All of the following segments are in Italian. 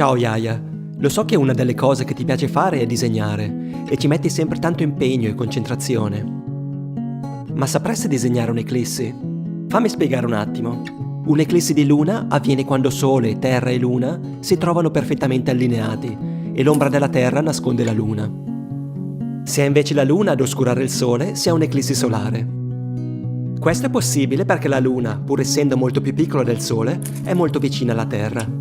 Ciao Yaya, lo so che una delle cose che ti piace fare è disegnare e ci metti sempre tanto impegno e concentrazione. Ma sapresti disegnare un'eclissi? Fammi spiegare un attimo. Un'eclissi di luna avviene quando Sole, Terra e Luna si trovano perfettamente allineati e l'ombra della Terra nasconde la Luna. Se è invece la Luna ad oscurare il Sole, si ha un'eclissi solare. Questo è possibile perché la Luna, pur essendo molto più piccola del Sole, è molto vicina alla Terra.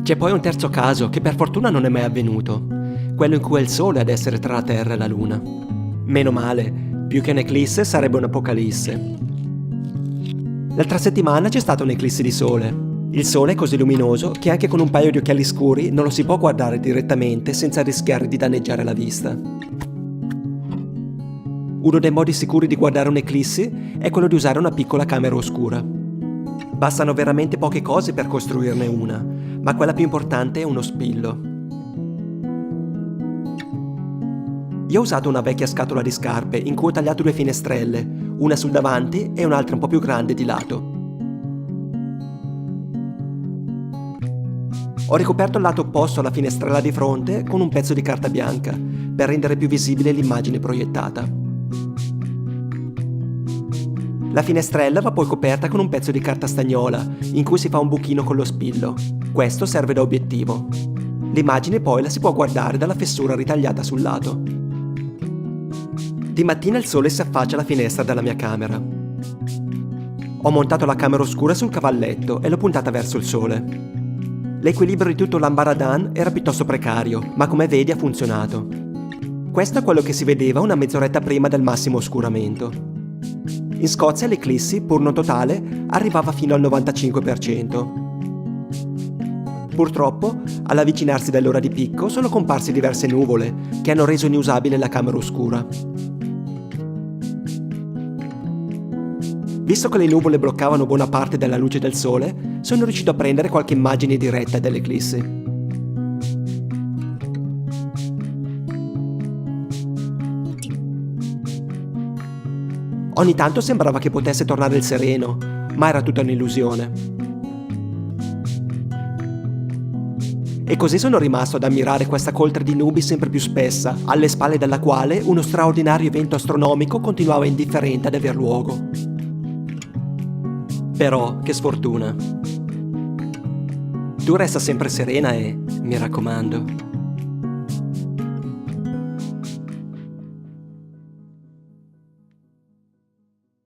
C'è poi un terzo caso che per fortuna non è mai avvenuto, quello in cui è il Sole ad essere tra la Terra e la Luna. Meno male, più che un'eclisse sarebbe un'apocalisse. L'altra settimana c'è stata un'eclissi di Sole. Il Sole è così luminoso che anche con un paio di occhiali scuri non lo si può guardare direttamente senza rischiare di danneggiare la vista. Uno dei modi sicuri di guardare un'eclissi è quello di usare una piccola camera oscura. Bastano veramente poche cose per costruirne una, ma quella più importante è uno spillo. Io ho usato una vecchia scatola di scarpe in cui ho tagliato due finestrelle, una sul davanti e un'altra un po' più grande di lato. Ho ricoperto il lato opposto alla finestrella di fronte con un pezzo di carta bianca, per rendere più visibile l'immagine proiettata. La finestrella va poi coperta con un pezzo di carta stagnola, in cui si fa un buchino con lo spillo. Questo serve da obiettivo. L'immagine poi la si può guardare dalla fessura ritagliata sul lato. Di mattina il sole si affaccia alla finestra della mia camera. Ho montato la camera oscura sul cavalletto e l'ho puntata verso il sole. L'equilibrio di tutto l'ambaradan era piuttosto precario, ma come vedi ha funzionato. Questo è quello che si vedeva una mezz'oretta prima del massimo oscuramento. In Scozia l'eclissi, pur non totale, arrivava fino al 95%. Purtroppo, all'avvicinarsi dell'ora di picco, sono comparse diverse nuvole che hanno reso inusabile la camera oscura. Visto che le nuvole bloccavano buona parte della luce del sole, sono riuscito a prendere qualche immagine diretta dell'eclissi. Ogni tanto sembrava che potesse tornare il sereno, ma era tutta un'illusione. E così sono rimasto ad ammirare questa coltre di nubi sempre più spessa, alle spalle della quale uno straordinario evento astronomico continuava indifferente ad aver luogo. Però, che sfortuna. Tu resta sempre serena e, mi raccomando,